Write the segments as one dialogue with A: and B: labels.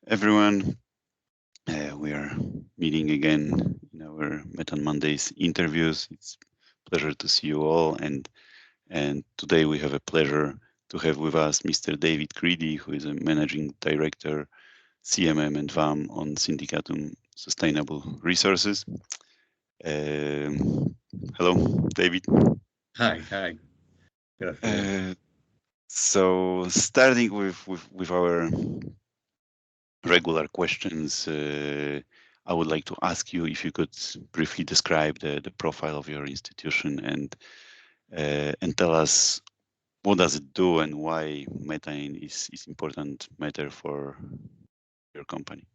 A: everyone. We are meeting again in our Methane Mondays interviews. It's a pleasure to see you all, and today we have a pleasure to have with us Mr. David Creedy, who is a managing director, CMM and VAM on Syndicatum Sustainable Resources. Hello, David.
B: Hi. Good afternoon.
A: So starting with our regular questions, I would like to ask you if you could briefly describe the profile of your institution and tell us what does it do and why methane is important matter for your company.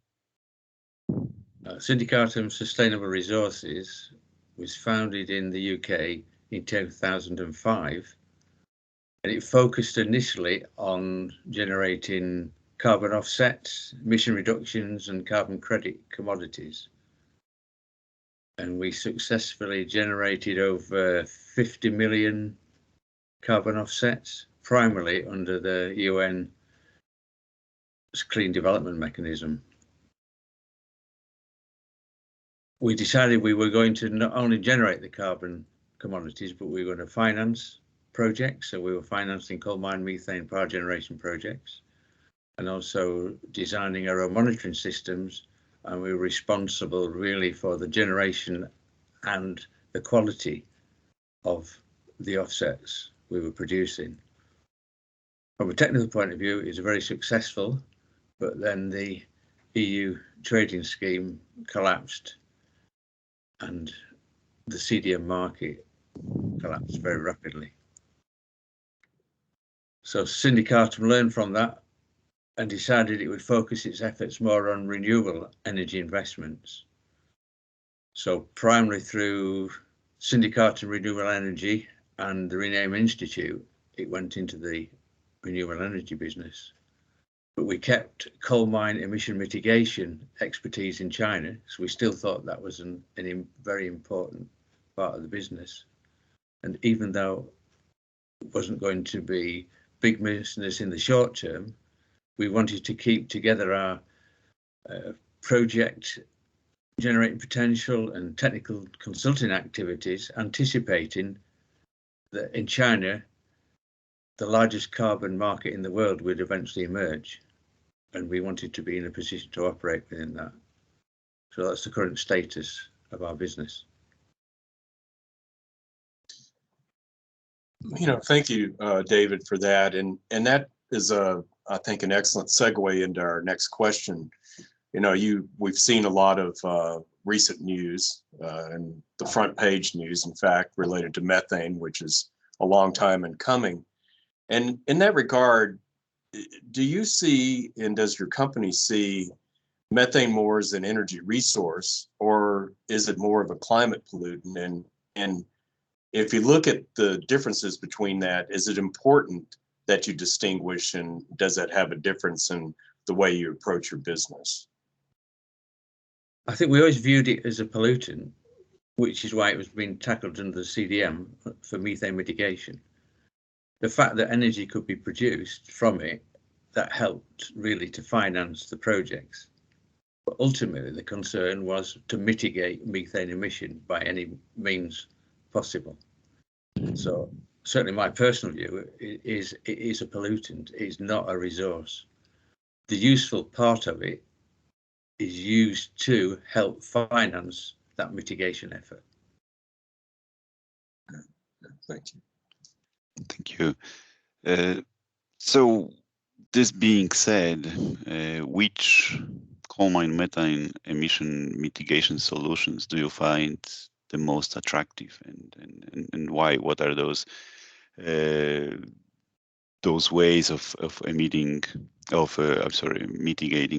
B: Syndicatum Sustainable Resources was founded in the UK in 2005, and it focused initially on generating carbon offsets, emission reductions, and carbon credit commodities. And we successfully generated over 50 million carbon offsets, primarily under the UN Clean Development Mechanism. We decided we were going to not only generate the carbon commodities, but we were going to finance projects. So we were financing coal mine methane power generation projects and also designing our own monitoring systems. And we were responsible really for the generation and the quality of the offsets we were producing. From a technical point of view, it was very successful, but then the EU trading scheme collapsed and the CDM market collapsed very rapidly. So Syndicatum learned from that and decided it would focus its efforts more on renewable energy investments. So primarily through Syndicatum Renewable Energy and the Rename Institute, it went into the renewable energy business. But we kept coal mine emission mitigation expertise in China, so we still thought that was a very important part of the business. And even though it wasn't going to be big business in the short term, we wanted to keep together our project generating potential and technical consulting activities, anticipating that in China, the largest carbon market in the world would eventually emerge. And we wanted to be in a position to operate within that. So that's the current status of our business.
C: Thank you, David, for that. And that is, I think, an excellent segue into our next question. We've seen a lot of recent news and the front page news, in fact, related to methane, which is a long time in coming. And in that regard, do you see, and does your company see methane more as an energy resource, or is it more of a climate pollutant? And if you look at the differences between that, is it important that you distinguish, and does that have a difference in the way you approach your business?
B: I think we always viewed it as a pollutant, which is why it was being tackled under the CDM for methane mitigation. The fact that energy could be produced from it, that helped really to finance the projects. But ultimately, the concern was to mitigate methane emission by any means possible. So certainly my personal view is it is a pollutant, it is not a resource. The useful part of it is used to help finance that mitigation effort.
C: Thank you.
A: Thank you. So this being said, which coal mine methane emission mitigation solutions do you find the most attractive, and why? What are those ways of mitigating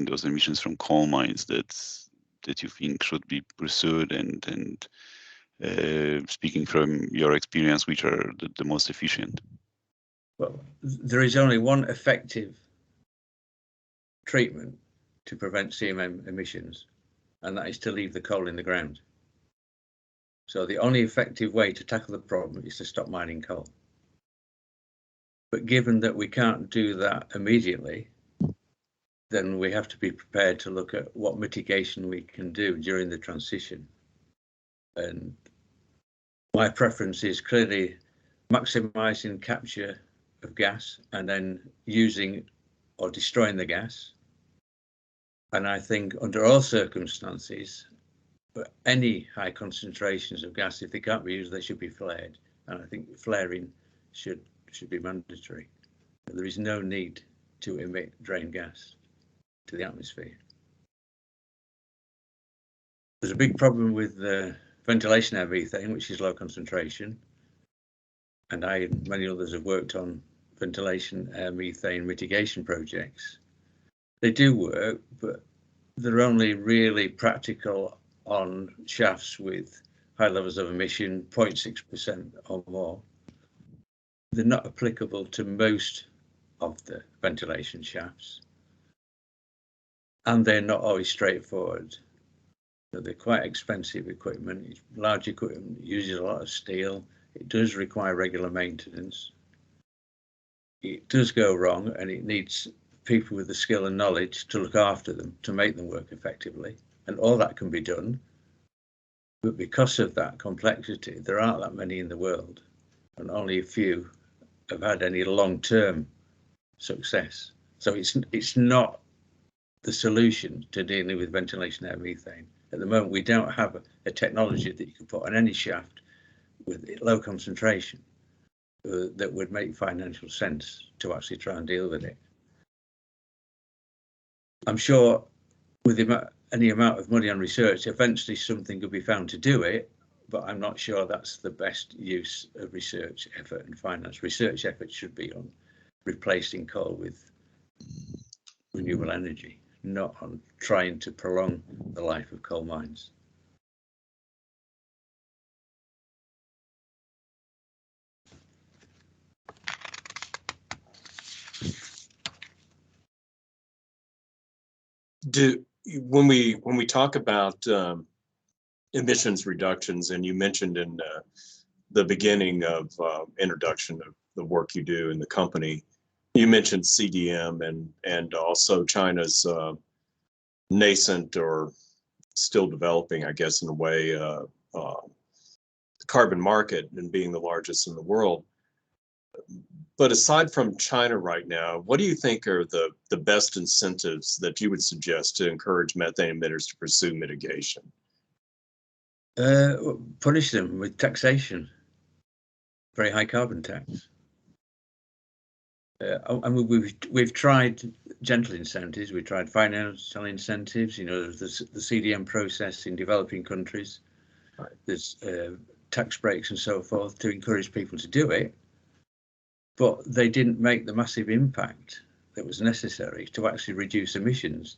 A: those emissions from coal mines that you think should be pursued, and speaking from your experience, which are the most efficient?
B: Well, there is only one effective treatment to prevent CMM emissions, and that is to leave the coal in the ground. So the only effective way to tackle the problem is to stop mining coal. But given that we can't do that immediately, then we have to be prepared to look at what mitigation we can do during the transition. And my preference is clearly maximising capture of gas and then using or destroying the gas. And I think under all circumstances, any high concentrations of gas, if they can't be used, they should be flared. And I think flaring should be mandatory. There is no need to emit drain gas to the atmosphere. There's a big problem with ventilation air methane, which is low concentration. And I and many others have worked on ventilation air methane mitigation projects. They do work, but they're only really practical on shafts with high levels of emission, 0.6% or more. They're not applicable to most of the ventilation shafts. And they're not always straightforward. So they're quite expensive equipment. It's large equipment, uses a lot of steel. It does require regular maintenance. It does go wrong, and it needs people with the skill and knowledge to look after them, to make them work effectively. And all that can be done. But because of that complexity, there aren't that many in the world, and only a few have had any long-term success. So it's not the solution to dealing with ventilation air methane. At the moment, we don't have a technology that you can put on any shaft with low concentration that would make financial sense to actually try and deal with it. I'm sure with any amount of money on research, eventually something could be found to do it, but I'm not sure that's the best use of research effort and finance. Research effort should be on replacing coal with renewable energy, not on trying to prolong the life of coal mines.
C: When we talk about emissions reductions, and you mentioned in the beginning of introduction of the work you do in the company, you mentioned CDM and also China's nascent or still developing, I guess, in a way, the carbon market and being the largest in the world. But aside from China right now, what do you think are the best incentives that you would suggest to encourage methane emitters to pursue mitigation?
B: Punish them with taxation, very high carbon tax. I mean, we've tried gentle incentives, we've tried financial incentives. You know, there's the CDM process in developing countries. Right. There's tax breaks and so forth to encourage people to do it, but they didn't make the massive impact that was necessary to actually reduce emissions.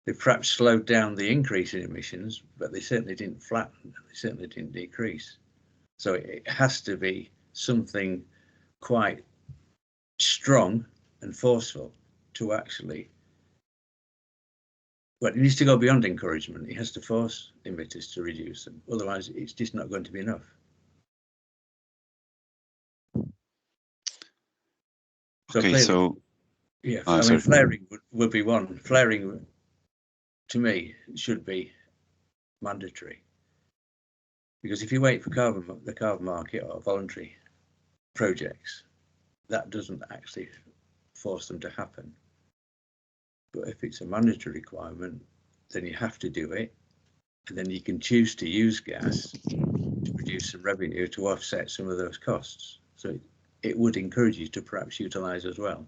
B: They perhaps slowed down the increase in emissions, but they certainly didn't flatten, they certainly didn't decrease. So it has to be something quite strong and forceful to actually, well, it needs to go beyond encouragement. It has to force emitters to reduce them. Otherwise, it's just not going to be enough. So
A: okay,
B: clearly,
A: so
B: yeah, I mean, flaring would be one. Flaring, to me, should be mandatory, because if you wait for the carbon market or voluntary projects, that doesn't actually force them to happen. But if it's a mandatory requirement, then you have to do it, and then you can choose to use gas to produce some revenue to offset some of those costs. So it would encourage you to perhaps utilize as well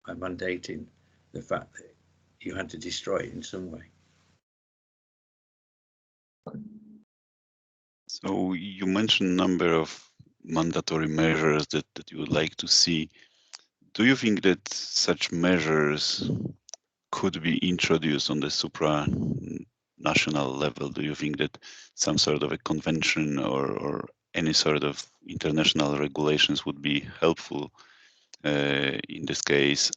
B: by mandating the fact that you had to destroy it in some way.
A: So you mentioned a number of mandatory measures that you would like to see. Do you think that such measures could be introduced on the supranational level? Do you think that some sort of a convention or any sort of international regulations would be helpful in this case?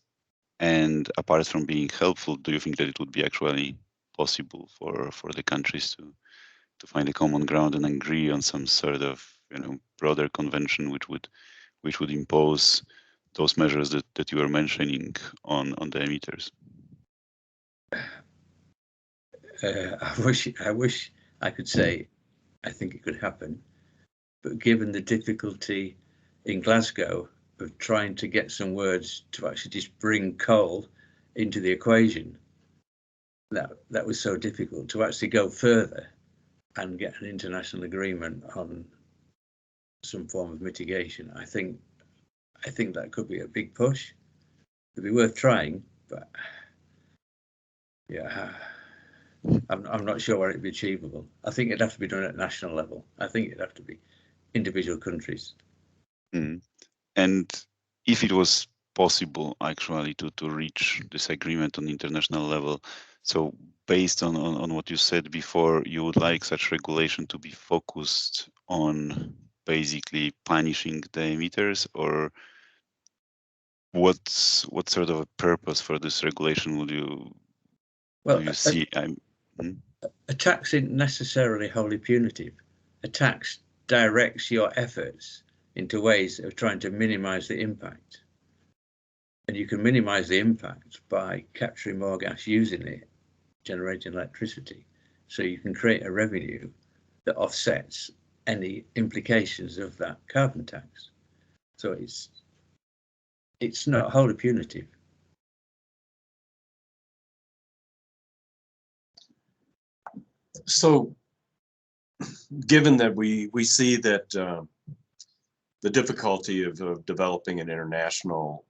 A: And apart from being helpful, do you think that it would be actually possible for the countries to find a common ground and agree on some sort of broader convention which would impose those measures that you were mentioning on the emitters?
B: I wish I could say I think it could happen, but given the difficulty in Glasgow of trying to get some words to actually just bring coal into the equation, that was so difficult to actually go further and get an international agreement on some form of mitigation. I think that could be a big push. It'd be worth trying, but yeah, I'm not sure where it'd be achievable. I think it'd have to be done at national level. I think it'd have to be individual countries.
A: Mm. And if it was possible actually to reach this agreement on international level, so based on what you said before, you would like such regulation to be focused on basically punishing the emitters, or what sort of a purpose for this regulation would you see?
B: A tax isn't necessarily wholly punitive. A tax directs your efforts into ways of trying to minimize the impact. And you can minimize the impact by capturing more gas, using it, generating electricity. So you can create a revenue that offsets any implications of that carbon tax. So it's not wholly punitive.
C: So, given that we see that the difficulty of developing an international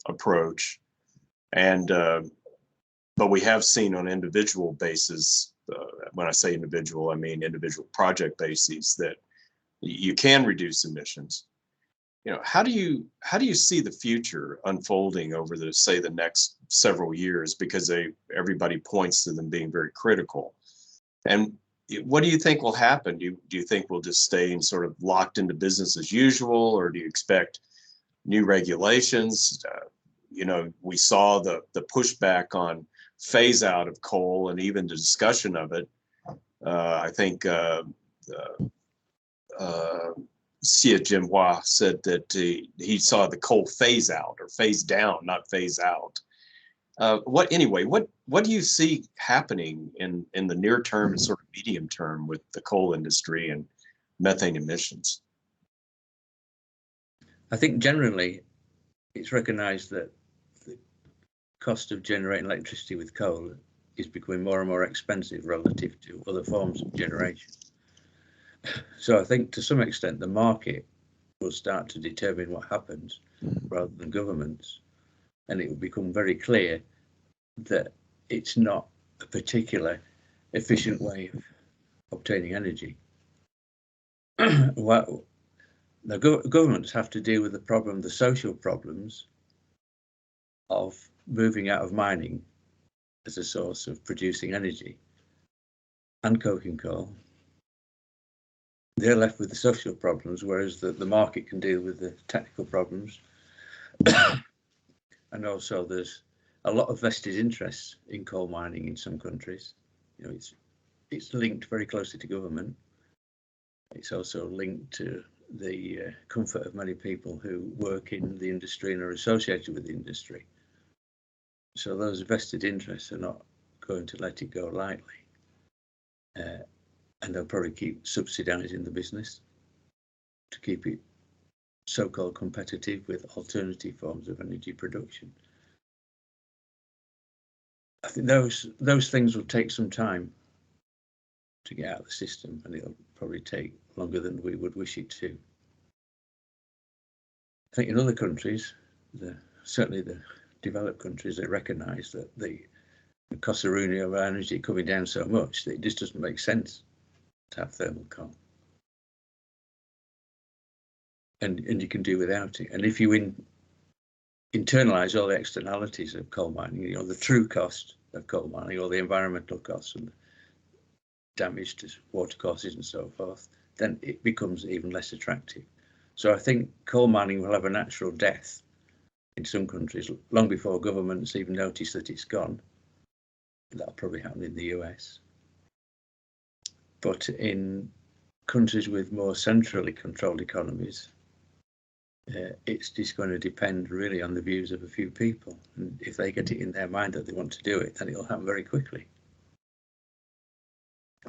C: approach, and but we have seen on individual basis, when I say individual, I mean individual project bases, that you can reduce emissions. How do you see the future unfolding over the next several years? Because everybody points to them being very critical. And what do you think will happen? Do you think we'll just stay in sort of locked into business as usual, or do you expect new regulations? We saw the pushback on phase out of coal and even the discussion of it. I think Xie Jinhua said that he saw the coal phase out or phase down, not phase out. What do you see happening in the near term and sort of medium term with the coal industry and methane emissions?
B: I think generally it's recognized that the cost of generating electricity with coal is becoming more and more expensive relative to other forms of generation. So I think to some extent the market will start to determine what happens rather than governments, and it will become very clear that it's not a particular efficient way of obtaining energy. Well, the governments have to deal with the social problems of moving out of mining as a source of producing energy and coking coal. They're left with the social problems, whereas the market can deal with the technical problems. And also there's a lot of vested interests in coal mining in some countries. It's linked very closely to government. It's also linked to the comfort of many people who work in the industry and are associated with the industry. So those vested interests are not going to let it go lightly. And they'll probably keep subsidizing the business to keep it so-called competitive with alternative forms of energy production. I think those things will take some time to get out of the system, and it'll probably take longer than we would wish it to. I think in other countries, certainly the developed countries, they recognise that the cost of renewable energy coming down so much that it just doesn't make sense to have thermal coal. And you can do without it. And if you internalise all the externalities of coal mining, the true cost of coal mining, all the environmental costs and the damage to water courses and so forth, then it becomes even less attractive. So I think coal mining will have a natural death in some countries long before governments even notice that it's gone. That'll probably happen in the US. But in countries with more centrally controlled economies, it's just going to depend really on the views of a few people. And if they get it in their mind that they want to do it, then it'll happen very quickly.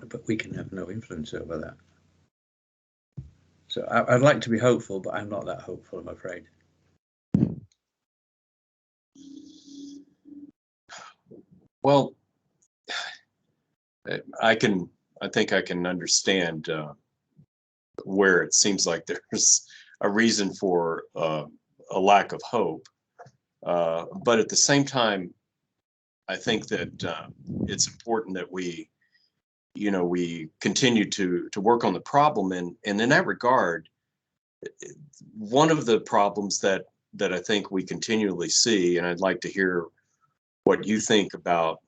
B: but we can have no influence over that. So I'd like to be hopeful, but I'm not that hopeful, I'm afraid.
C: Well, I think I can understand where it seems like there's a reason for a lack of hope. But at the same time, I think that it's important that we continue to work on the problem. And in that regard, one of the problems that I think we continually see, and I'd like to hear what you think about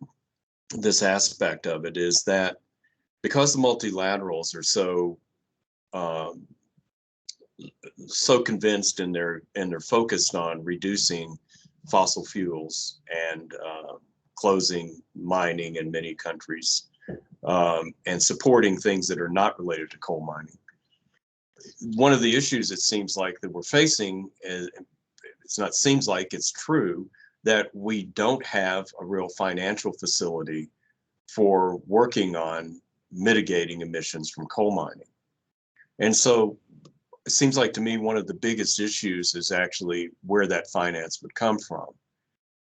C: this aspect of it, is that because the multilaterals are so convinced and they're focused on reducing fossil fuels and closing mining in many countries, and supporting things that are not related to coal mining. One of the issues it seems like that we're facing is, it's not seems like, it's true, that we don't have a real financial facility for working on mitigating emissions from coal mining. And so it seems like to me one of the biggest issues is actually where that finance would come from.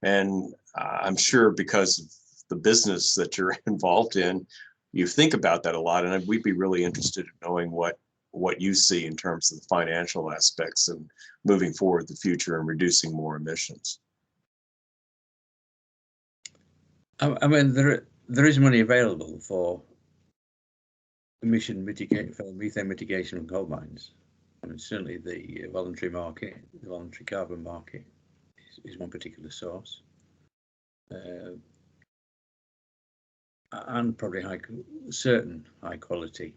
C: And I'm sure because of the business that you're involved in, you think about that a lot, and we'd be really interested in knowing what you see in terms of the financial aspects and moving forward the future and reducing more emissions.
B: I mean, there is money available for methane mitigation from coal mines. I mean, certainly the voluntary market, the voluntary carbon market, is one particular source, and probably certain high quality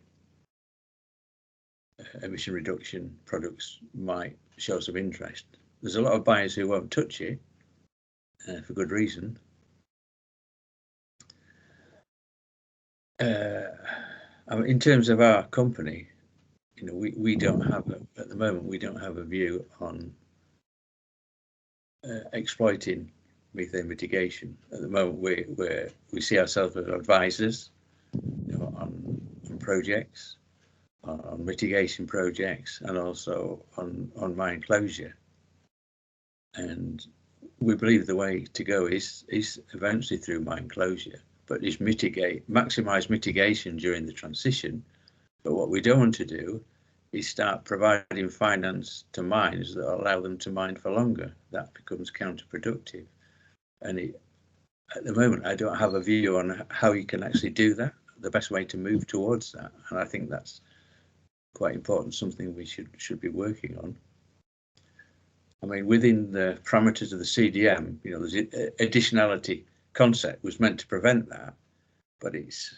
B: emission reduction products might show some interest. There's a lot of buyers who won't touch it for good reason. I mean, in terms of our company, we don't have at the moment, we don't have a view on exploiting methane mitigation. At the moment, we see ourselves as advisors, on projects, on mitigation projects, and also on mine closure. And we believe the way to go is eventually through mine closure, but is maximize mitigation during the transition. But what we don't want to do is start providing finance to mines that allow them to mine for longer. That becomes counterproductive. And at the moment, I don't have a view on how you can actually do that, the best way to move towards that. And I think that's quite important, something we should be working on. I mean, within the parameters of the CDM, there's additionality concept was meant to prevent that, but it's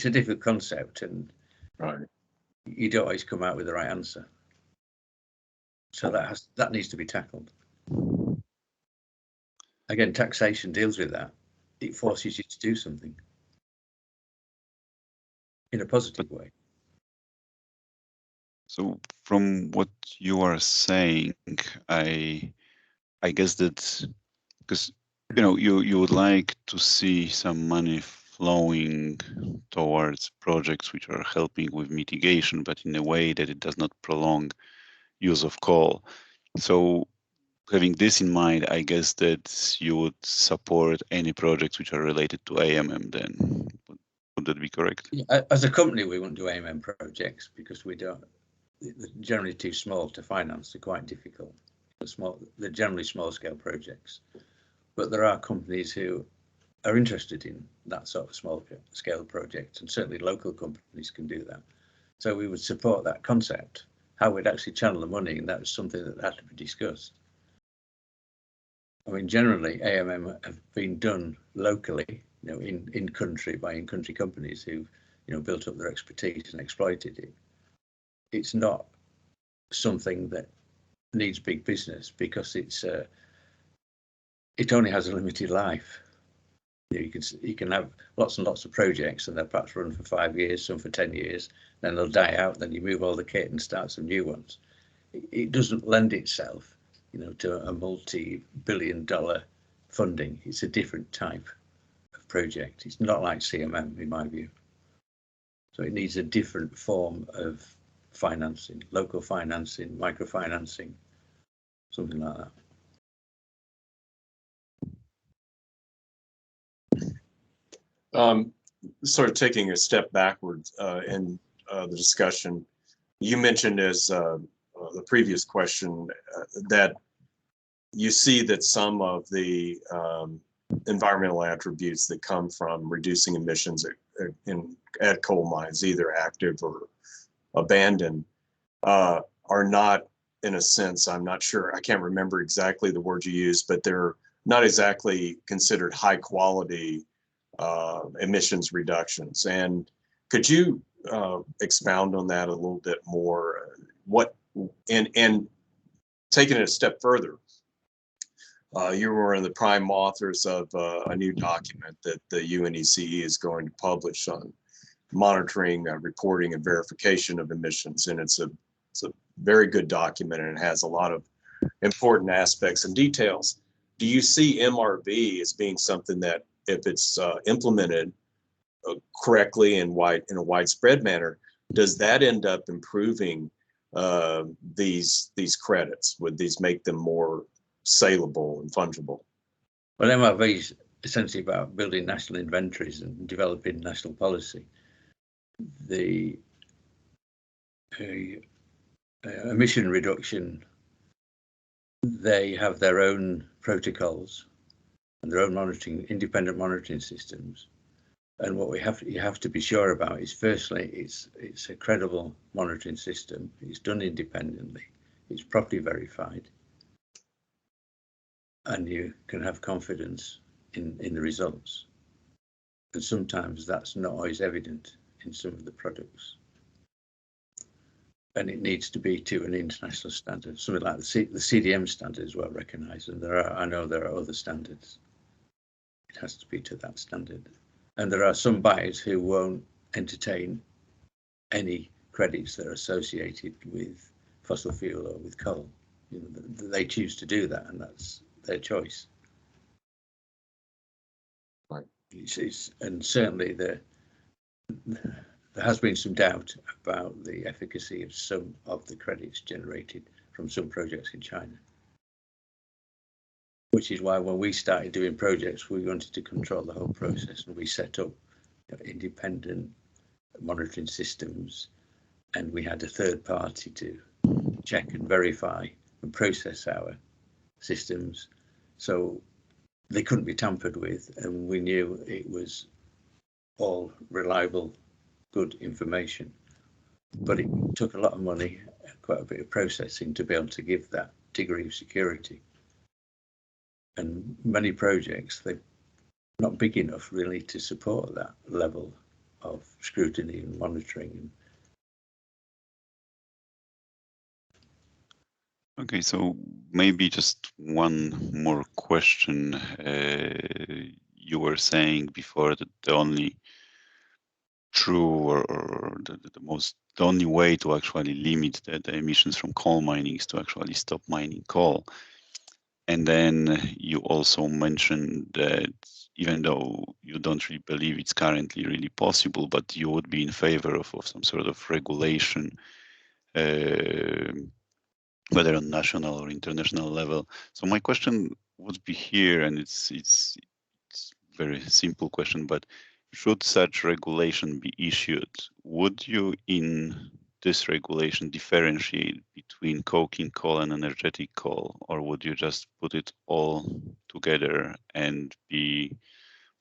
B: a difficult concept, and
C: right,
B: you don't always come out with the right answer. So that needs to be tackled. Again, taxation deals with that. It forces you to do something in a positive way.
A: So from what you are saying, I guess that because you would like to see some money flowing towards projects which are helping with mitigation, but in a way that it does not prolong use of coal. So having this in mind, I guess that you would support any projects which are related to AMM then. Would that be correct?
B: As a company, we won't do AMM projects because they're generally too small to finance. They're quite difficult. They're generally small scale projects. But there are companies who are interested in that sort of small scale project, and certainly local companies can do that. So we would support that concept. How we'd actually channel the money, and that was something that had to be discussed. I mean, generally, AMM have been done locally, in country by in-country companies who, built up their expertise and exploited it. It's not something that needs big business because it only has a limited life. You can have lots and lots of projects, and they'll perhaps run for 5 years, some for 10 years, then they'll die out. Then you move all the kit and start some new ones. It doesn't lend itself, to a multi-billion-dollar funding. It's a different type project. It's not like CMM in my view. So it needs a different form of financing, local financing, microfinancing, something like
C: Um, Sort of taking a step backwards in the discussion, you mentioned as the previous question that you see that some of the environmental attributes that come from reducing emissions at coal mines, either active or abandoned, are not, in a sense, I'm not sure, I can't remember exactly the word you used, but they're not exactly considered high quality emissions reductions. And could you expound on that a little bit more? What, and taking it a step further, you were one of the prime authors of a new document that the UNECE is going to publish on monitoring, reporting, and verification of emissions. And it's a very good document, and it has a lot of important aspects and details. Do you see MRV as being something that, if it's implemented correctly and in a widespread manner, does that end up improving these credits? Would these make them more saleable and fungible?
B: Well, MRV is essentially about building national inventories and developing national policy. The emission reduction, they have their own protocols and their own monitoring, independent monitoring systems. And what you have to be sure about is, firstly, it's a credible monitoring system. It's done independently. It's properly verified, and you can have confidence in the results. And sometimes that's not always evident in some of the products. And it needs to be to an international standard, something like the CDM standard is well recognised, and I know there are other standards. It has to be to that standard. And there are some buyers who won't entertain any credits that are associated with fossil fuel or with coal. You know, they choose to do that, and that's their choice.
C: Right.
B: And certainly there has been some doubt about the efficacy of some of the credits generated from some projects in China. Which is why when we started doing projects, we wanted to control the whole process, and we set up independent monitoring systems, and we had a third party to check and verify and process our systems, so they couldn't be tampered with, and we knew it was all reliable, good information. But it took a lot of money, quite a bit of processing to be able to give that degree of security. And many projects, they're not big enough really to support that level of scrutiny and monitoring.
A: Okay, so maybe just one more question. You were saying before that the only true or the only way to actually limit the emissions from coal mining is to actually stop mining coal. And then you also mentioned that even though you don't really believe it's currently really possible, but you would be in favor of some sort of regulation, whether on national or international level. So my question would be here, and it's a very simple question, but should such regulation be issued, would you in this regulation differentiate between coking coal and energetic coal, or would you just put it all together and be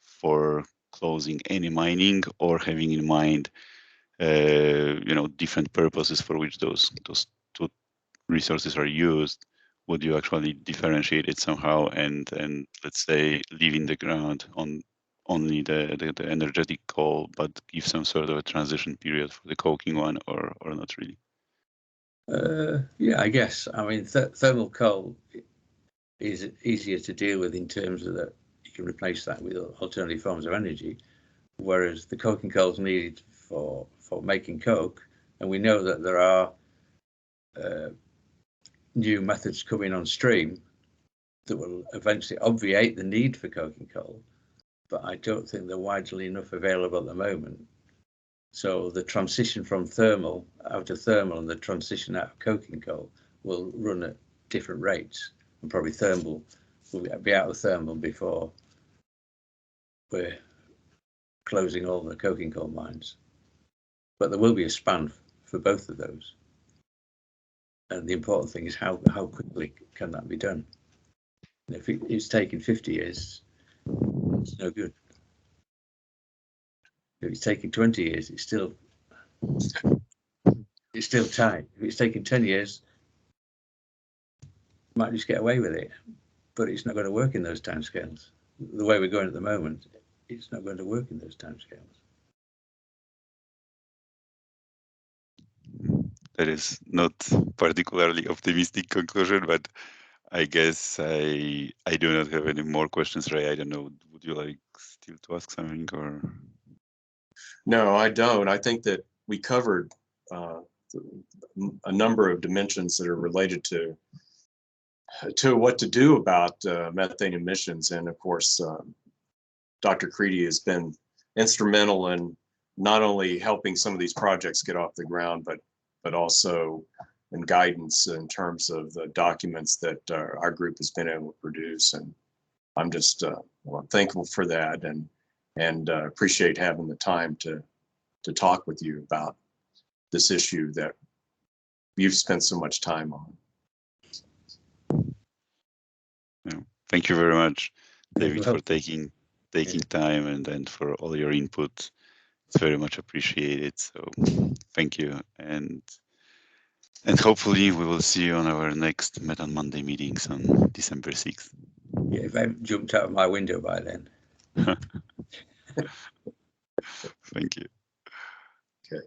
A: for closing any mining, or having in mind different purposes for which those two resources are used? Would you actually differentiate it somehow and let's say leaving the ground on only the energetic coal, but give some sort of a transition period for the coking one, or not really?
B: Yeah, I guess. I mean, thermal coal is easier to deal with in terms of that you can replace that with alternative forms of energy, whereas the coking coal is needed for making coke, and we know that there are new methods coming on stream that will eventually obviate the need for coking coal. but I don't think they're widely enough available at the moment. So the transition from thermal out of thermal and the transition out of coking coal will run at different rates, and probably thermal will be out of thermal before we're closing all the coking coal mines. But there will be a span for both of those. And the important thing is how quickly can that be done? And if it's taking 50 years, it's no good. If it's taking 20 years, it's still tight. If it's taking 10 years, you might just get away with it, but it's not going to work in those timescales. The way we're going at the moment, it's not going to work in those timescales.
A: That is not particularly optimistic conclusion, but I guess I do not have any more questions, Ray. I don't know. Would you like still to ask something or?
C: No, I don't. I think that we covered a number of dimensions that are related to what to do about methane emissions. And of course, Dr. Creedy has been instrumental in not only helping some of these projects get off the ground, but also in guidance in terms of the documents that our group has been able to produce. And I'm just thankful for that, and appreciate having the time to talk with you about this issue that you've spent so much time on.
A: Yeah. Thank you very much, David,
B: Well,
A: for taking time and for all your input. It's very much appreciated. So thank you, and hopefully we will see you on our next Methane Monday meetings on December 6th.
B: yeah, if I haven't jumped out of my window by then.
A: Thank you.
C: Okay.